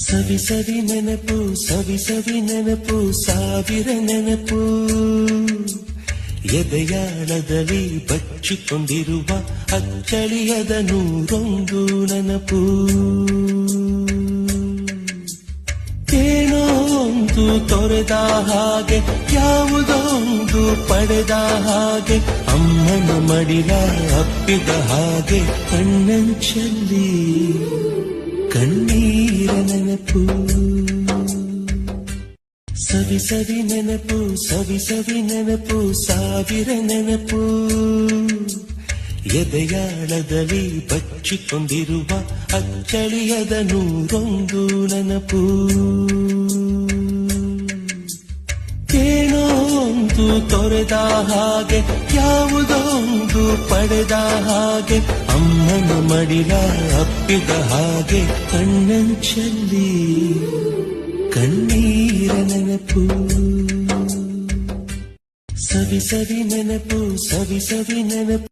ಸವಿ ಸವಿ ನೆನಪು ಸವಿ ಸವಿ ನೆನಪು ಸಾವಿರ ನೆನಪು ಎದೆಯಾಳದಲ್ಲಿ ಬಚ್ಚಿಕೊಂಡಿರುವ ಅಚ್ಚಳಿಯದ ನೂರೊಂದು ನೆನಪು ಏನೋ ಒಂದು ತೊರೆದ ಹಾಗೆ ಯಾವುದೊಂದು ಪಡೆದ ಹಾಗೆ ಅಮ್ಮನ ಮಡಿಲ ಅಪ್ಪಿದ ಹಾಗೆ ಕಣ್ಣಂಚಲ್ಲಿ ಕಣ್ಣೀರ ನೆನಪು ಸವಿ ಸವಿ ನೆನಪು ಸವಿ ಸವಿ ನೆನಪು ಸಾವಿರ ನೆನಪು ಎದೆಯಾಳದಲ್ಲಿ ಬಚ್ಚಿಕೊಂಡಿರುವ ಅಚ್ಚಳಿಯದ ನೂರೊಂದು ನೆನಪು ಏನೋ ಒಂದು ತೊರೆದ ಹಾಗೆ ಯಾವುದೊಂದು ಪಡೆದ ಹಾಗೆ ಅಮ್ಮನ ಮಡಿಲ ಅಪ್ಪಿದ ಹಾಗೆ ಕಣ್ಣಂಚಲ್ಲಿ ಕಣ್ಣೀರ ನೆನಪು ಸವಿ ಸವಿ ನೆನಪು ಸವಿ ಸವಿ ನೆನಪು